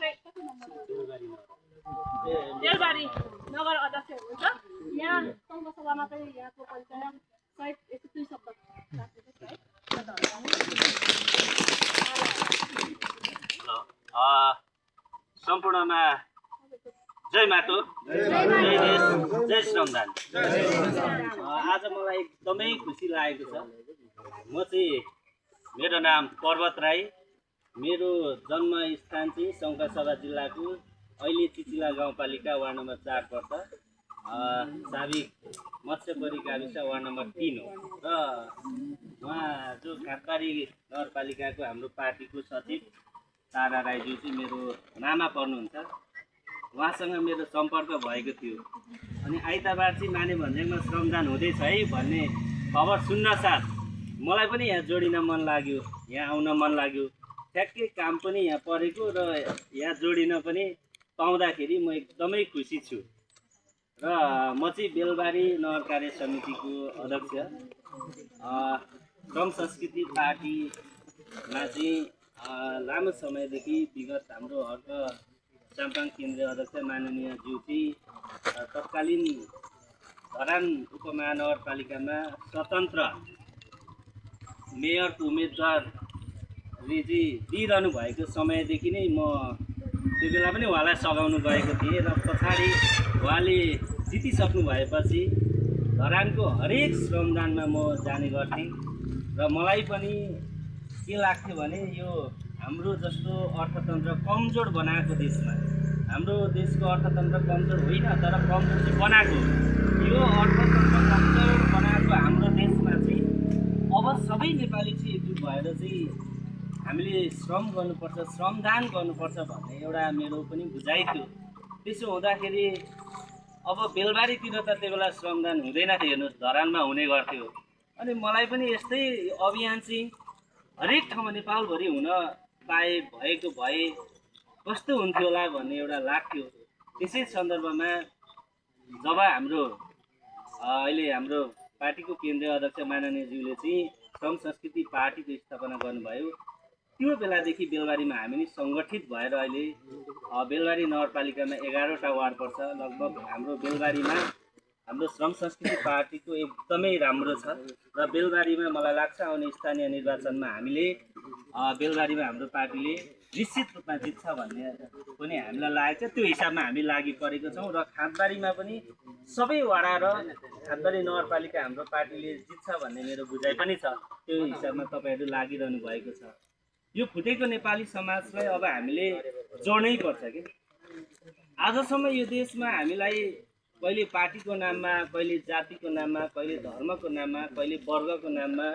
चाहिँ कति नम्बर बेलबारी नगर अध्यक्ष हुनुहुन्छ यहाँ सङ्घसभामा चाहिँ यहाँको परिचय सहित यस्तो दुई शब्द सम्पूर्णमा जय माटो जय देश जय श्रमदान। आज मलाई एकदमै खुसी लागेको छ। म चाहिँ मेरो नाम पर्वत राई, मेरो जन्मस्थान चाहिँ सङ्खुवासभा जिल्लाको अहिले चिचिला गाउँपालिका वार्ड नम्बर 4 पर्छ। साबिक मत्स्यपरी गाविस वार्ड नम्बर 3 हो र उहाँ जो खातबारी नगरपालिकाको हाम्रो पार्टीको सचिव तारा राईज्यू चाहिँ मेरो मामा पर्नुहुन्छ। उहाँसँग मेरो सम्पर्क भएको थियो अनि आइतबार चाहिँ माने भन्ज्याङमा श्रमदान हुँदैछ है भन्ने खबर सुन्न साथ मलाई पनि यहाँ जोडिन मन लाग्यो, यहाँ आउन मन लाग्यो। ठ्याक्कै काम पनि यहाँ परेको र यहाँ जोडिन पनि पाउँदाखेरि म एकदमै खुसी छु। र म चाहिँ बेलबारी नगर कार्य समितिको अध्यक्ष। श्रम संस्कृति पार्टीमा चाहिँ लामो समयदेखि विगत हाम्रो हर्क चाम्पाङ केन्द्रीय अध्यक्ष माननीय ज्यू चाहिँ तत्कालीन धरान उपमहानगरपालिकामा स्वतन्त्र मेयरको उम्मेदवारले चाहिँ दिइरहनु भएको समयदेखि नै म त्यो बेला पनि उहाँलाई सघाउनु गएको थिएँ र पछाडि उहाँले जितिसक्नु भएपछि धरानको हरेक श्रमदानमा म जाने गर्थेँ र मलाई पनि के लाग्थ्यो भने यो हाम्रो जस्तो अर्थतन्त्र कमजोर बनाएको देशमा, हाम्रो देशको अर्थतन्त्र कमजोर होइन तर कमजोर चाहिँ बनाएको, यो अर्थतन्त्र कमजोर बनाएको हाम्रो देशमा चाहिँ अब सबै नेपाली चाहिँ एकजुट भएर चाहिँ हामीले श्रम गर्नुपर्छ, श्रमदान गर्नुपर्छ भन्ने एउटा मेरो पनि बुझाइ थियो। त्यसो हुँदाखेरि अब बेलबारीतिर त त्यो बेला श्रमदान हुँदैन थियो, हेर्नुहोस् धरानमा हुने गर्थ्यो। अनि मलाई पनि यस्तै अभियान चाहिँ हरेक ठाउँमा नेपालभरि हुन भएको भए कस्तो हुन्थ्यो होला भन्ने एउटा लाग्थ्यो। त्यसै सन्दर्भमा जब हाम्रो अहिले हाम्रो पार्टीको केन्द्रीय अध्यक्ष माननीय ज्यूले चाहिँ श्रम संस्कृति पार्टीको स्थापना गर्नुभयो, त्यो बेलादेखि बेलबारीमा हामी नि सङ्गठित भएर अहिले बेलबारी नगरपालिकामा 11वटा वार्ड पर्छ। लगभग हाम्रो बेलबारीमा हाम्रो श्रम संस्कृति पार्टीको एकदमै राम्रो छ र बेलबारीमा मलाई लाग्छ आउने स्थानीय निर्वाचनमा हामीले बेलबारीमा हाम्रो पार्टीले निश्चित रूपमा जित्छ भन्ने पनि हामीलाई लागेको छ। त्यो हिसाबमा हामी लागि परेको छौँ र खातबारीमा पनि सबै वडा र खातबारी नगरपालिका हाम्रो पार्टीले जित्छ भन्ने मेरो बुझाइ पनि छ। त्यो हिसाबमा तपाईँहरू लागिरहनु भएको छ। यो फुटेको नेपाली समाजलाई अब हामीले जोड्नै पर्छ कि आजसम्म यो देशमा हामीलाई कहिले पार्टीको नाममा, कहिले जातिको नाममा, कहिले धर्मको नाममा, कहिले वर्गको नाममा,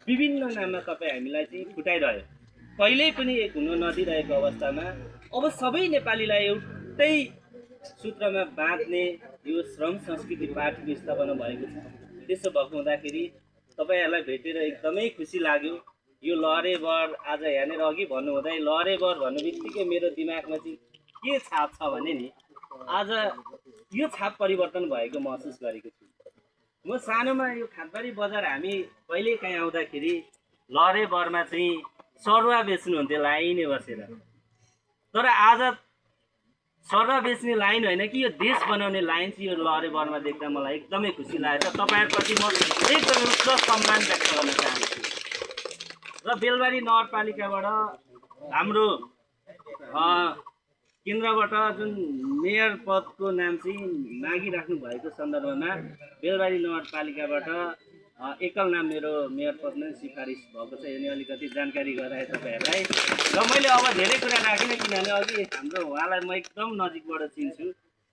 विभिन्न नाममा तपाईँ हामीलाई चाहिँ फुटाइरह्यो। कहिल्यै पनि एक हुन नदिरहेको अवस्थामा अब सबै नेपालीलाई एउटै सूत्रमा बाँध्ने यो श्रम संस्कृति पार्टीको स्थापना भएको छ। त्यसो भएको हुँदाखेरि तपाईँहरूलाई भेटेर एकदमै खुसी लाग्यो। यो लहरे बर आज यहाँनिर अघि भन्नुहुँदै लहरे बर भन्नु बित्तिकै मेरो दिमागमा चाहिँ के छाप छ भने नि आज यो छाप परिवर्तन भएको महसुस गरेको छु। म सानोमा यो खातबारी बजार हामी कहिले काहीँ आउँदाखेरि लहरे बरमा चाहिँ सरुवा बेच्नुहुन्थ्यो लाइनै बसेर। तर आज सरुवा बेच्ने लाइन होइन कि यो देश बनाउने लाइन चाहिँ यो लहरे बरमा देख्दा मलाई एकदमै खुसी लागेको छ। तपाईँहरूप्रति म एकदमै उच्च सम्मान व्यक्त गर्न चाहन्छु। र बेलबारी नगरपालिकाबाट हाम्रो केन्द्रबाट जुन मेयर पदको नाम चाहिँ मागिराख्नु भएको सन्दर्भमा बेलबारी नगरपालिकाबाट एकल नाम मेरो मेयर पदमा सिफारिस भएको छ। यो अलिकति जानकारी गराएँ तपाईँहरूलाई। र मैले अब धेरै कुरा राखिनँ किनभने अघि हाम्रो उहाँलाई म एकदम नजिकबाट चिन्छु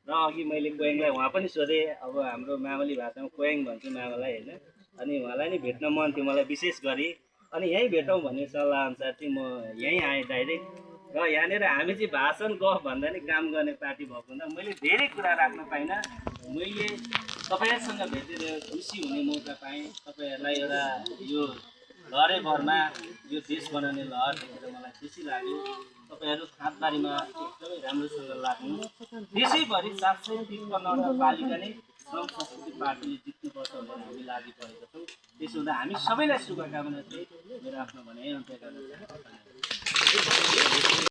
र अघि मैले कोयाङलाई उहाँ पनि सोधेँ। अब हाम्रो मावली भाषामा कोयाङ भन्छु मावललाई होइन। अनि उहाँलाई नै भेट्न मन थियो मलाई विशेष गरी। अनि यहीँ भेटौँ भन्ने सल्लाह अनुसार चाहिँ म यहीँ आएँ डाइरेक्ट। र यहाँनिर हामी चाहिँ भाषण गफ भन्दा नि काम गर्ने पार्टी भएको हुँदा मैले धेरै कुरा राख्न पाइनँ। मैले तपाईँहरूसँग भेटेर खुसी हुने मौका पाएँ। तपाईँहरूलाई एउटा यो लहरे बरमा यो देश बनाउने लहर देखेर मलाई खुसी लाग्यो। तपाईँहरू खातबारीमा एकदमै राम्रोसँग लाग्नु। देशैभरि 753 नगरपालिका नै श्रम संस्कृति पार्टीले जित्नुपर्छ भनेर हामी लागि परेका छौँ। त्यसो हुँदा हामी सबैलाई शुभकामना चाहिँ मेरो आफ्नो भनाइ अन्त्य गर्न चाहन्छु।